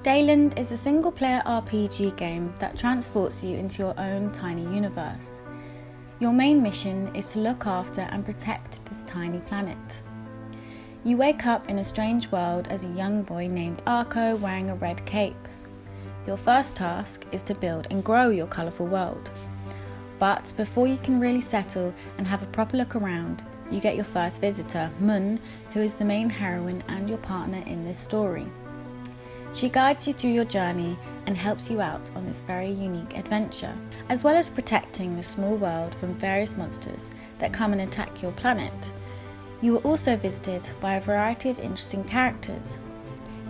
Deiland is a single-player RPG game that transports you into your own tiny universe. Your main mission is to look after and protect this tiny planet. You wake up in a strange world as a young boy named Arco wearing a red cape. Your first task is to build and grow your colourful world. But before you can really settle and have a proper look around, you get your first visitor, Mun, who is the main heroine and your partner in this story. She guides you through your journey and helps you out on this very unique adventure, as well as protecting the small world from various monsters that come and attack your planet. You are also visited by a variety of interesting characters.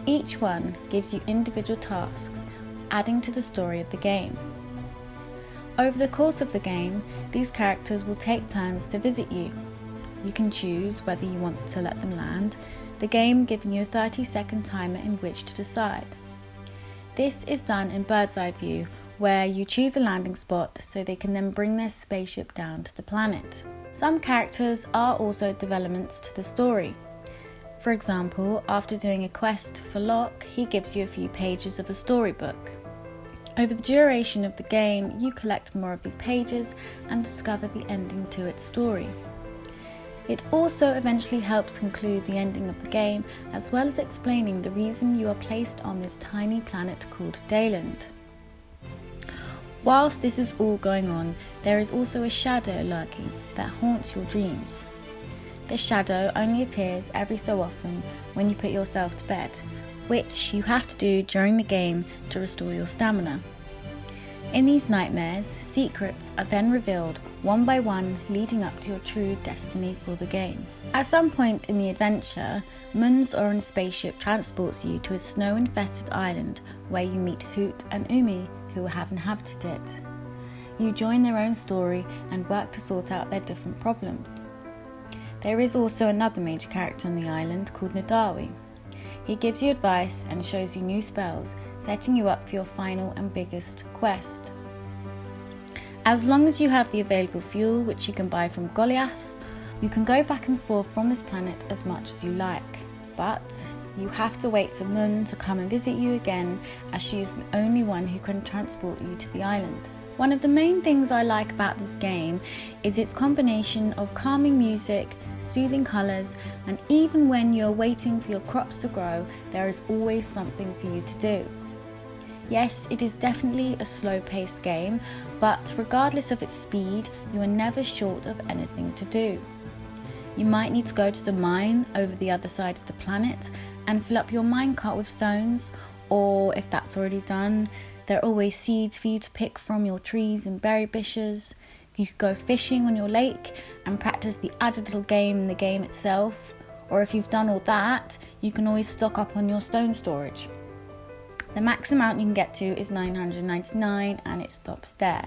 Each one gives you individual tasks, adding to the story of the game. Over the course of the game, these characters will take turns to visit you. You can choose whether you want to let them land, the game giving you a 30-second timer in which to decide. This is done in bird's eye view, where you choose a landing spot so they can then bring their spaceship down to the planet. Some characters are also developments to the story. For example, after doing a quest for Locke, he gives you a few pages of a storybook. Over the duration of the game, you collect more of these pages and discover the ending to its story. It also eventually helps conclude the ending of the game, as well as explaining the reason you are placed on this tiny planet called Deiland. Whilst this is all going on, there is also a shadow lurking that haunts your dreams. This shadow only appears every so often when you put yourself to bed, which you have to do during the game to restore your stamina. In these nightmares, secrets are then revealed one by one, leading up to your true destiny for the game. At some point in the adventure, Mun's orange spaceship transports you to a snow-infested island where you meet Hoot and Umi, who have inhabited it. You join their own story and work to sort out their different problems. There is also another major character on the island called Nadawi. He gives you advice and shows you new spells, setting you up for your final and biggest quest. As long as you have the available fuel, which you can buy from Goliath, you can go back and forth from this planet as much as you like. But you have to wait for Mun to come and visit you again, as she is the only one who can transport you to the island. One of the main things I like about this game is its combination of calming music, soothing colours, and even when you're waiting for your crops to grow, there is always something for you to do. Yes, it is definitely a slow-paced game, but regardless of its speed, you are never short of anything to do. You might need to go to the mine over the other side of the planet and fill up your minecart with stones, or if that's already done, there are always seeds for you to pick from your trees and berry bushes. You could go fishing on your lake and practice the added little game in the game itself, or if you've done all that, you can always stock up on your stone storage. The max amount you can get to is 999 and it stops there.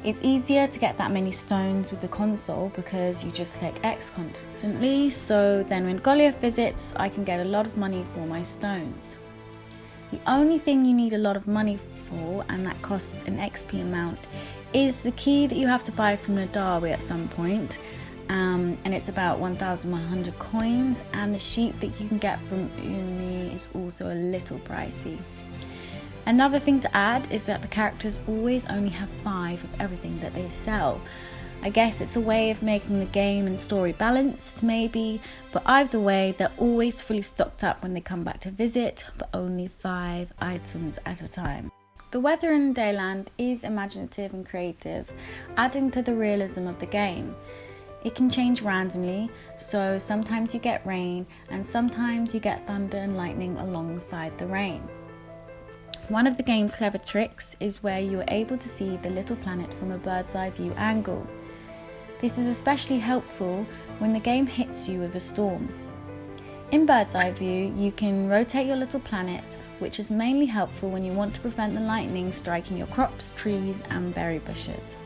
It's easier to get that many stones with the console because you just click X constantly, so then when Goliath visits, I can get a lot of money for my stones. The only thing you need a lot of money for, and that costs an XP amount, is the key that you have to buy from Nadawi at some point, and it's about 1,100 coins, and the sheep that you can get from Umi is also a little pricey. Another thing to add is that the characters always only have 5 of everything that they sell. I guess it's a way of making the game and story balanced, maybe, but either way, they're always fully stocked up when they come back to visit, but only 5 items at a time. The weather in Deiland is imaginative and creative, adding to the realism of the game. It can change randomly, so sometimes you get rain and sometimes you get thunder and lightning alongside the rain. One of the game's clever tricks is where you are able to see the little planet from a bird's eye view angle. This is especially helpful when the game hits you with a storm. In bird's eye view, you can rotate your little planet, which is mainly helpful when you want to prevent the lightning striking your crops, trees and berry bushes.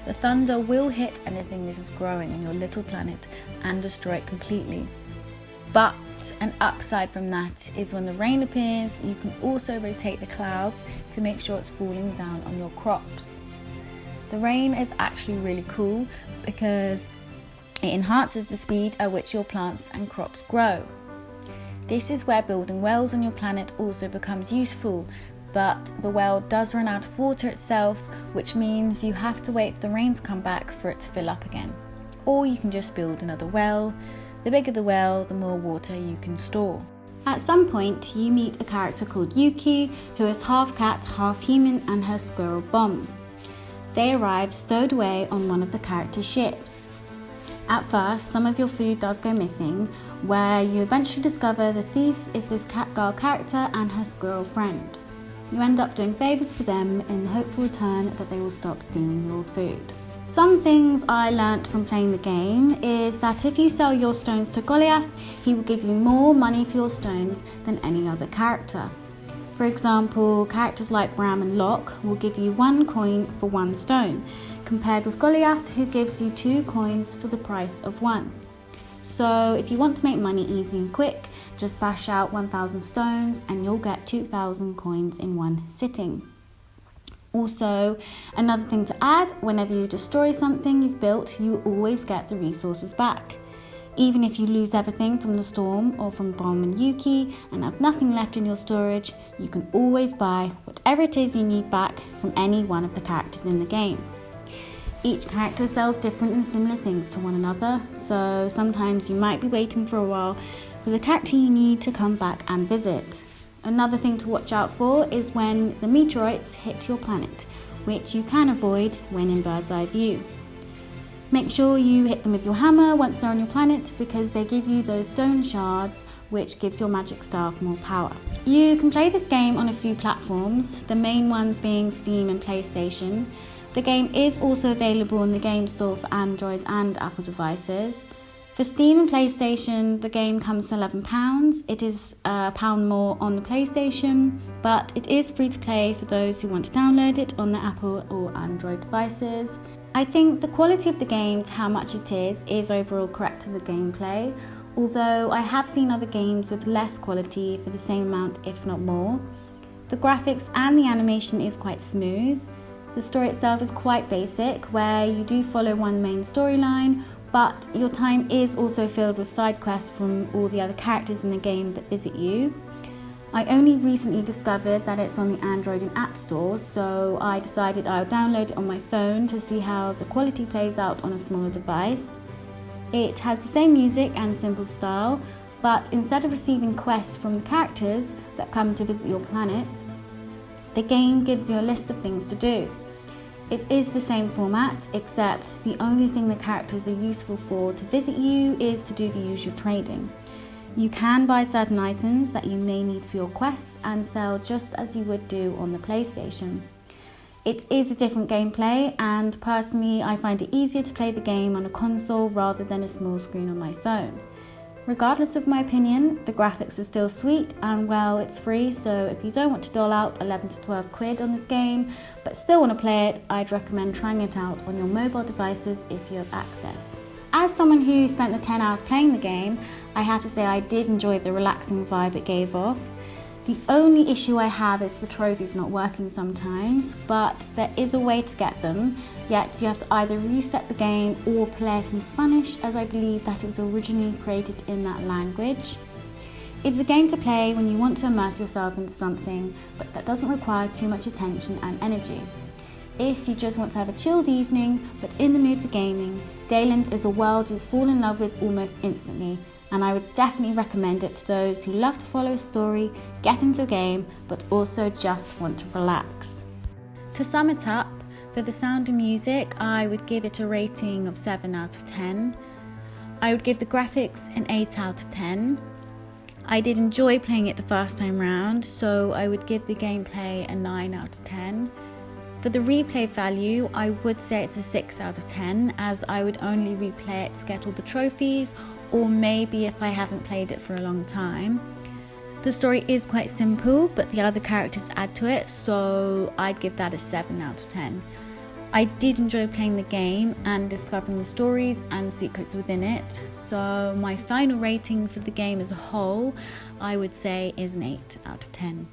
The thunder will hit anything that is growing on your little planet and destroy it completely. But an upside from that is when the rain appears, you can also rotate the clouds to make sure it's falling down on your crops. The rain is actually really cool because it enhances the speed at which your plants and crops grow. This is where building wells on your planet also becomes useful, but the well does run out of water itself, which means you have to wait for the rain to come back for it to fill up again. Or you can just build another well. The bigger the well, the more water you can store. At some point, you meet a character called Yuki, who is half cat, half human, and her squirrel Bomb. They arrive stowed away on one of the character's ships. At first, some of your food does go missing, where you eventually discover the thief is this cat girl character and her squirrel friend. You end up doing favours for them in the hopeful return that they will stop stealing your food. Some things I learnt from playing the game is that if you sell your stones to Goliath, he will give you more money for your stones than any other character. For example, characters like Bram and Locke will give you 1 coin for 1 stone, compared with Goliath, who gives you 2 coins for the price of 1. So if you want to make money easy and quick, just bash out 1,000 stones and you'll get 2,000 coins in one sitting. Also, another thing to add, whenever you destroy something you've built, you will always get the resources back. Even if you lose everything from the storm or from Bomb and Yuki and have nothing left in your storage, you can always buy whatever it is you need back from any one of the characters in the game. Each character sells different and similar things to one another, so sometimes you might be waiting for a while for the character you need to come back and visit. Another thing to watch out for is when the meteorites hit your planet, which you can avoid when in bird's eye view. Make sure you hit them with your hammer once they're on your planet, because they give you those stone shards, which gives your magic staff more power. You can play this game on a few platforms, the main ones being Steam and PlayStation. The game is also available in the Game Store for Android and Apple devices. For Steam and PlayStation, the game comes to £11. It is £1 more on the PlayStation, but it is free to play for those who want to download it on the Apple or Android devices. I think the quality of the game to how much it is overall correct to the gameplay, although I have seen other games with less quality for the same amount, if not more. The graphics and the animation is quite smooth. The story itself is quite basic, where you do follow one main storyline, but your time is also filled with side quests from all the other characters in the game that visit you. I only recently discovered that it's on the Android and App Store, so I decided I would download it on my phone to see how the quality plays out on a smaller device. It has the same music and simple style, but instead of receiving quests from the characters that come to visit your planet, the game gives you a list of things to do. It is the same format, except the only thing the characters are useful for to visit you is to do the usual trading. You can buy certain items that you may need for your quests and sell just as you would do on the PlayStation. It is a different gameplay, and personally I find it easier to play the game on a console rather than a small screen on my phone. Regardless of my opinion, the graphics are still sweet, and well, it's free, so if you don't want to dole out 11 to 12 quid on this game but still want to play it, I'd recommend trying it out on your mobile devices if you have access. As someone who spent the 10 hours playing the game, I have to say I did enjoy the relaxing vibe it gave off. The only issue I have is the trophies not working sometimes, but there is a way to get them, yet you have to either reset the game or play it in Spanish, as I believe that it was originally created in that language. It's a game to play when you want to immerse yourself into something, but that doesn't require too much attention and energy. If you just want to have a chilled evening, but in the mood for gaming, Deiland is a world you'll fall in love with almost instantly, and I would definitely recommend it to those who love to follow a story, get into a game, but also just want to relax. To sum it up, for the sound and music, I would give it a rating of 7 out of 10. I would give the graphics an 8 out of 10. I did enjoy playing it the first time round, so I would give the gameplay a 9 out of 10. For the replay value, I would say it's a 6 out of 10, as I would only replay it to get all the trophies, or maybe if I haven't played it for a long time. The story is quite simple, but the other characters add to it, so I'd give that a 7 out of 10. I did enjoy playing the game and discovering the stories and secrets within it, so my final rating for the game as a whole, I would say, is an 8 out of 10.